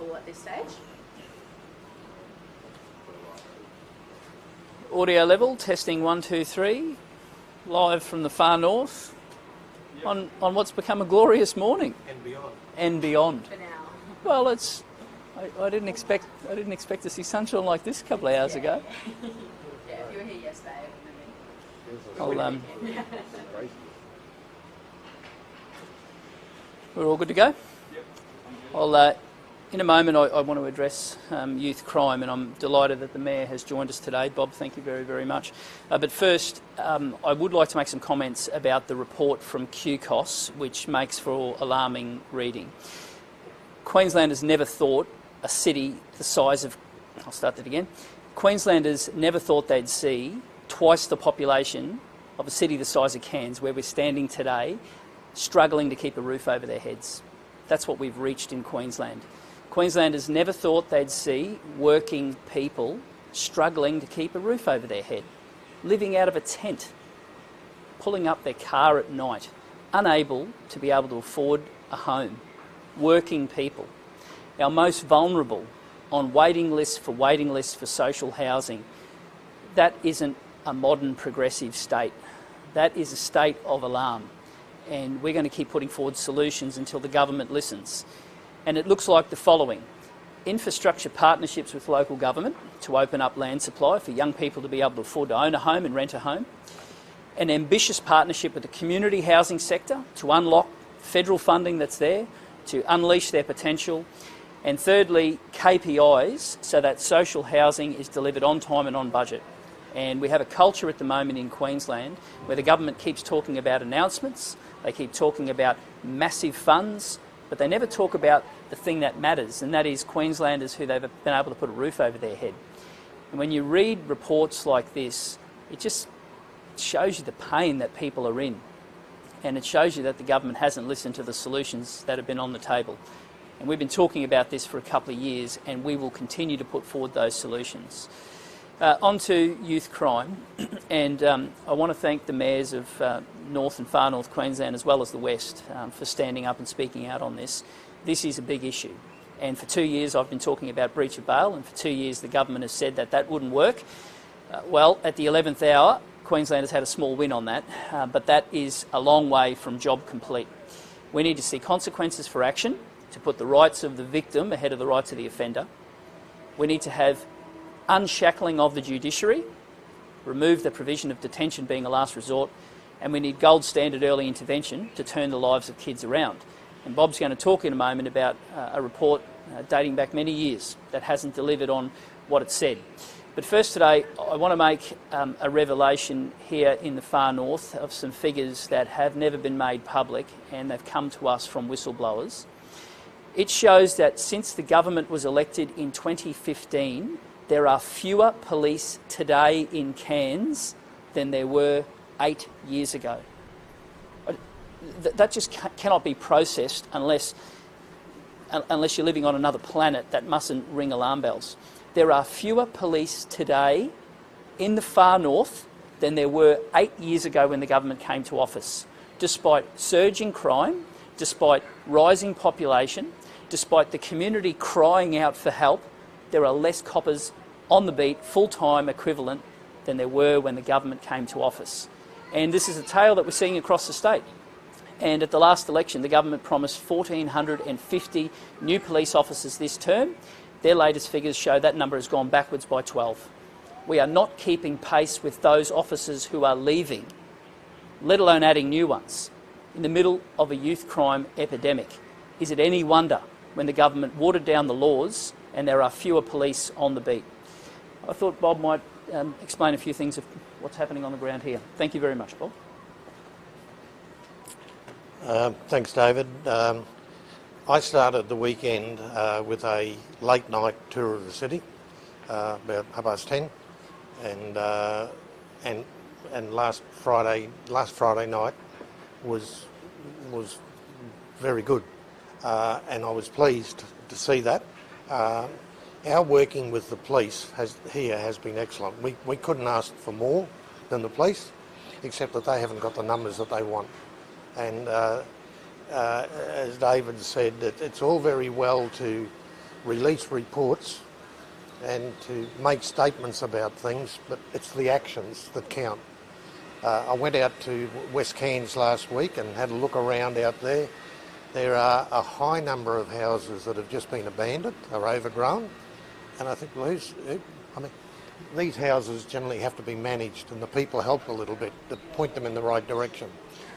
at this stage. Audio level, testing 1, 2, 3, live from the far north on what's become a glorious morning. And beyond. And beyond. For now. Well, it's. I didn't expect to see sunshine like this a couple of hours ago. Yeah, if you were here yesterday, We're all good to go? Yep. In a moment, I want to address youth crime, and I'm delighted that the Mayor has joined us today. Bob, thank you very, very much. But first, I would like to make some comments about the report from QCOS, which makes for alarming reading. Queenslanders never thought a city the size of... I'll start that again. Queenslanders never thought they'd see twice the population of a city the size of Cairns, where we're standing today, struggling to keep a roof over their heads. That's what we've reached in Queensland. Queenslanders never thought they'd see working people struggling to keep a roof over their head, living out of a tent, pulling up their car at night, unable to be able to afford a home. Working people, our most vulnerable, on waiting lists for social housing. That isn't a modern progressive state. That is a state of alarm. And we're going to keep putting forward solutions until the government listens. And it looks like the following: infrastructure partnerships with local government to open up land supply for young people to be able to afford to own a home and rent a home. An ambitious partnership with the community housing sector to unlock federal funding that's there, to unleash their potential. And thirdly, KPIs so that social housing is delivered on time and on budget. And we have a culture at the moment in Queensland where the government keeps talking about announcements, they keep talking about massive funds, but they never talk about the thing that matters, and that is Queenslanders who they've been able to put a roof over their head. And when you read reports like this, it just shows you the pain that people are in. And it shows you that the government hasn't listened to the solutions that have been on the table. And we've been talking about this for a couple of years, and we will continue to put forward those solutions. On to youth crime, and I want to thank the mayors of North and Far North Queensland as well as the West for standing up and speaking out on this. This is a big issue, and for 2 years I've been talking about breach of bail, and for 2 years the government has said that that wouldn't work. Well, at the 11th hour, Queensland has had a small win on that, but that is a long way from job complete. We need to see consequences for action to put the rights of the victim ahead of the rights of the offender. We need to have unshackling of the judiciary, remove the provision of detention being a last resort, and we need gold standard early intervention to turn the lives of kids around. And Bob's going to talk in a moment about a report dating back many years that hasn't delivered on what it said. But first today, I want to make a revelation here in the far north of some figures that have never been made public, and they've come to us from whistleblowers. It shows that since the government was elected in 2015, there are fewer police today in Cairns than there were 8 years ago. That just cannot be processed unless you're living on another planet. That mustn't ring alarm bells. There are fewer police today in the far north than there were 8 years ago when the government came to office. Despite surging crime, despite rising population, despite the community crying out for help, there are less coppers on the beat, full-time equivalent, than there were when the government came to office. And this is a tale that we're seeing across the state. And at the last election, the government promised 1,450 new police officers this term. Their latest figures show that number has gone backwards by 12. We are not keeping pace with those officers who are leaving, let alone adding new ones, in the middle of a youth crime epidemic. Is it any wonder when the government watered down the laws and there are fewer police on the beat? I thought Bob might explain a few things of what's happening on the ground here. Thank you very much, Bob. Thanks, David. I started the weekend with a late night tour of the city, about 10:30, and last Friday night was very good, and I was pleased to see that. Our working with the police has been excellent. We couldn't ask for more than the police, except that they haven't got the numbers that they want. And as David said, it's all very well to release reports and to make statements about things, but it's the actions that count. I went out to West Cairns last week and had a look around out there. There are a high number of houses that have just been abandoned, are overgrown, and I think, well, these houses generally have to be managed and the people help a little bit to point them in the right direction.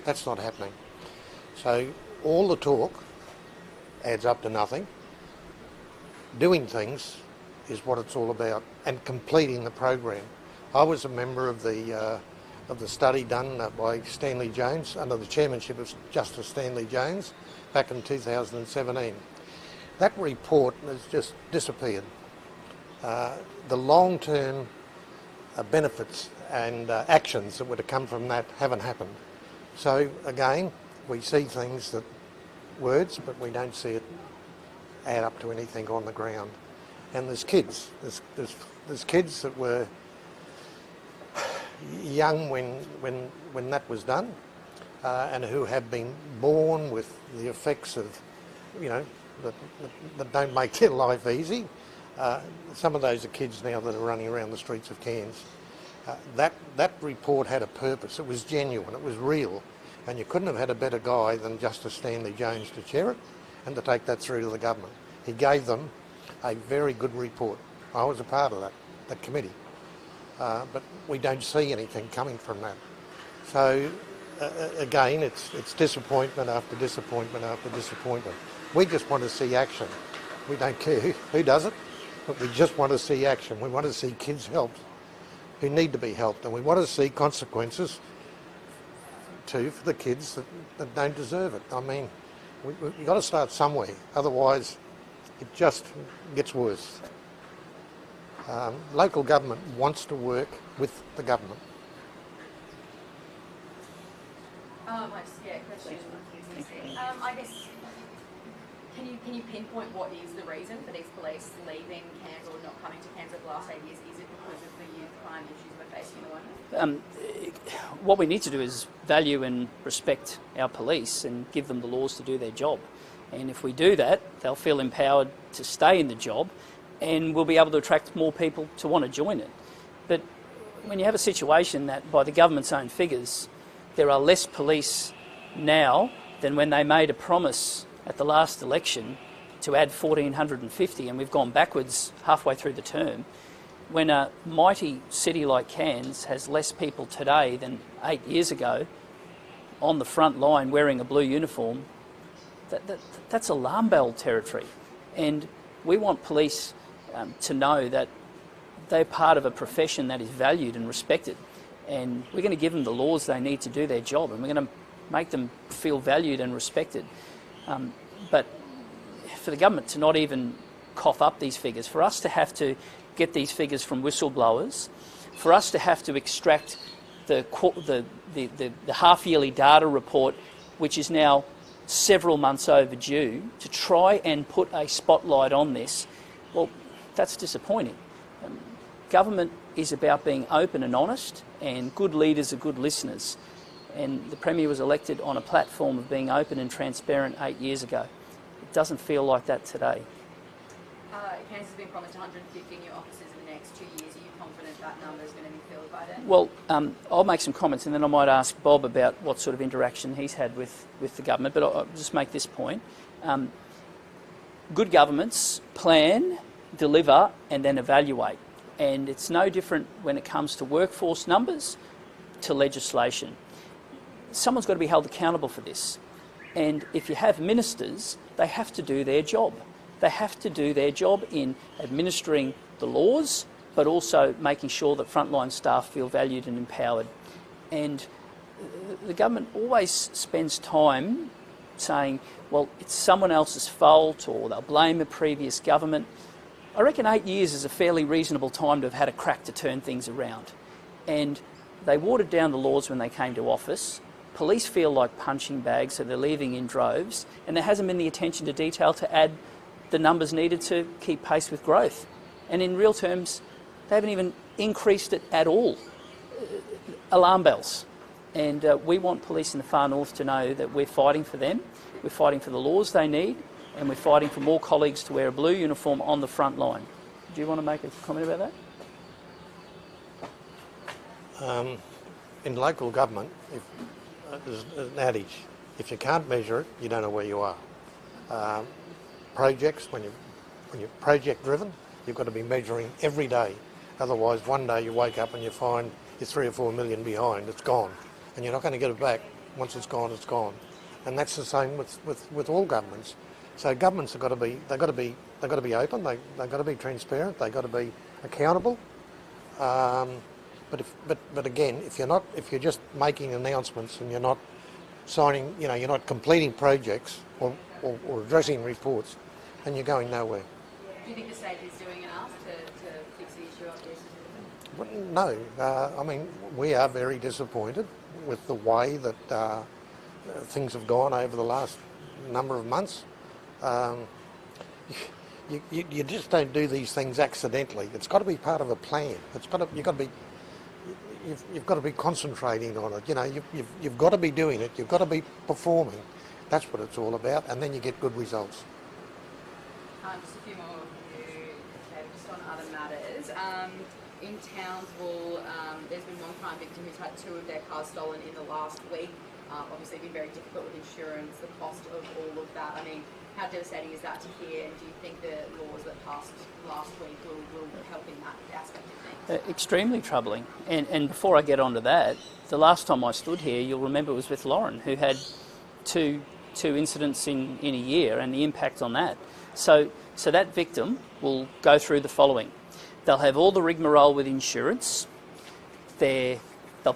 That's not happening. So all the talk adds up to nothing. Doing things is what it's all about, and completing the program. I was a member of the study done by Stanley Jones under the chairmanship of Justice Stanley Jones back in 2017. That report has just disappeared. The long-term benefits and actions that were to come from that haven't happened. So again, we see things that words, but we don't see it add up to anything on the ground. And there's kids. There's kids that were young when that was done, and who have been born with the effects of, that don't make their life easy. Some of those are kids now that are running around the streets of Cairns. That report had a purpose. It was genuine. It was real, and you couldn't have had a better guy than Justice Stanley Jones to chair it and to take that through to the government. He gave them a very good report. I was a part of that committee. But we don't see anything coming from that. So again, it's disappointment after disappointment after disappointment. We just want to see action. We don't care who does it, but we just want to see action. We want to see kids helped who need to be helped, and we want to see consequences too for the kids that don't deserve it. I mean, we've got to start somewhere, otherwise it just gets worse. Local government wants to work with the government. Question. I guess, can you pinpoint what is the reason for these police leaving Cairns or not coming to Cairns over the last 8 years? Is it because of the youth crime issues we're facing at the moment? What we need to do is value and respect our police and give them the laws to do their job. And if we do that, they'll feel empowered to stay in the job, and we'll be able to attract more people to want to join it. But when you have a situation that, by the government's own figures, there are less police now than when they made a promise at the last election to add 1,450, and we've gone backwards halfway through the term. When a mighty city like Cairns has less people today than 8 years ago on the front line wearing a blue uniform, that's alarm bell territory. And we want police to know that they're part of a profession that is valued and respected, and we're going to give them the laws they need to do their job, and we're going to make them feel valued and respected. But for the government to not even cough up these figures, for us to have to get these figures from whistleblowers, for us to have to extract the half-yearly data report, which is now several months overdue, to try and put a spotlight on this, well, that's disappointing. Government is about being open and honest, and good leaders are good listeners. And the Premier was elected on a platform of being open and transparent 8 years ago. It doesn't feel like that today. Cairns has been promised 150 new officers in the next 2 years. Are you confident that number is going to be filled by then? Well, I'll make some comments, and then I might ask Bob about what sort of interaction he's had with the government, but I'll just make this point. Good governments plan, deliver, and then evaluate. And it's no different when it comes to workforce numbers to legislation. Someone's got to be held accountable for this. And if you have ministers, they have to do their job. They have to do their job in administering the laws, but also making sure that frontline staff feel valued and empowered. And the government always spends time saying, well, it's someone else's fault, or they'll blame a previous government. I reckon 8 years is a fairly reasonable time to have had a crack to turn things around. And they watered down the laws when they came to office. Police feel like punching bags, so they're leaving in droves, and there hasn't been the attention to detail to add the numbers needed to keep pace with growth. And in real terms, they haven't even increased it at all. Alarm bells. And we want police in the far north to know that we're fighting for them, we're fighting for the laws they need, and we're fighting for more colleagues to wear a blue uniform on the front line. Do you want to make a comment about that? In local government, there's an adage, if you can't measure it, you don't know where you are. Projects, when you're project driven, you've got to be measuring every day. Otherwise, one day you wake up and you find you're 3 or 4 million behind, it's gone. And you're not going to get it back. Once it's gone, it's gone. And that's the same with all governments. So governments have got to be, they've got to be open, they've got to be transparent, they've got to be accountable. But again, if you're just making announcements and you're not signing, you're not completing projects or addressing reports, then you're going nowhere. Do you think the state is doing enough to fix the issue of this? Well, no, I mean, we are very disappointed with the way that things have gone over the last number of months. You just don't do these things accidentally. It's got to be part of a plan. You've got to be concentrating on it. You've got to be doing it. You've got to be performing. That's what it's all about, and then you get good results. Just a few more of you, David, just on other matters. In Townsville, there's been one crime victim who's had 2 of their cars stolen in the last week. Obviously, been very difficult with insurance, the cost of all of that. I mean, how devastating is that to hear? And do you think the laws that passed last week will help in that aspect of things? Extremely troubling. And before I get on to that, the last time I stood here, you'll remember it was with Lauren, who had two incidents in a year, and the impact on that. So that victim will go through the following. They'll have all the rigmarole with insurance. They'll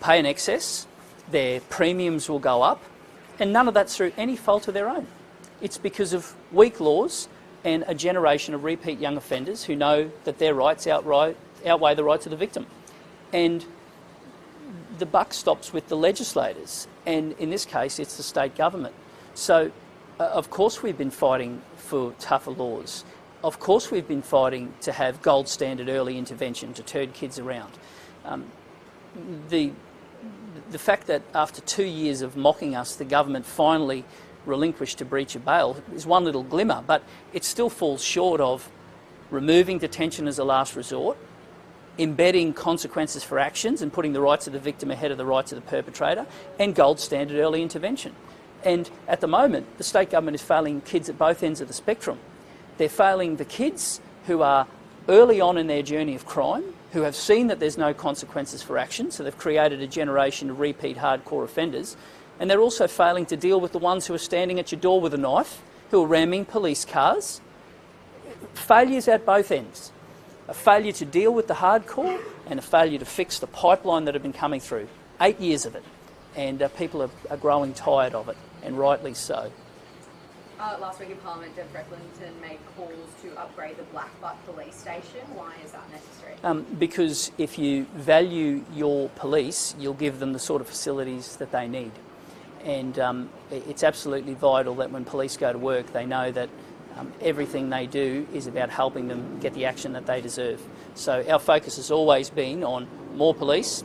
pay an excess. Their premiums will go up. And none of that's through any fault of their own. It's because of weak laws and a generation of repeat young offenders who know that their rights outweigh the rights of the victim. And the buck stops with the legislators. And in this case, it's the state government. So, of course, we've been fighting for tougher laws. Of course, we've been fighting to have gold standard early intervention to turn kids around. The fact that after 2 years of mocking us, the government finally relinquished to breach of bail is one little glimmer, but it still falls short of removing detention as a last resort, embedding consequences for actions and putting the rights of the victim ahead of the rights of the perpetrator, and gold standard early intervention. And at the moment, the state government is failing kids at both ends of the spectrum. They're failing the kids who are early on in their journey of crime, who have seen that there's no consequences for action, so they've created a generation of repeat hardcore offenders, and they're also failing to deal with the ones who are standing at your door with a knife, who are ramming police cars. Failures at both ends. A failure to deal with the hardcore and a failure to fix the pipeline that have been coming through. 8 years of it. And people are growing tired of it, and rightly so. Last week in Parliament, Deb Frecklinton made calls to upgrade the Blackbutt police station. Why is that necessary? Because if you value your police, you'll give them the sort of facilities that they need. And it's absolutely vital that when police go to work, they know that everything they do is about helping them get the action that they deserve. So our focus has always been on more police,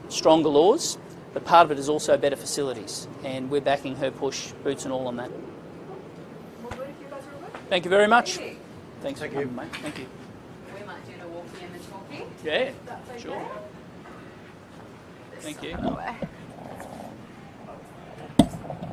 stronger laws, but part of it is also better facilities. And we're backing her push, boots and all on that. Thank you very much. Thanks for coming, mate. Thank you. We might do the walking and the talking. Yeah, That's okay. sure. Thank you. Away.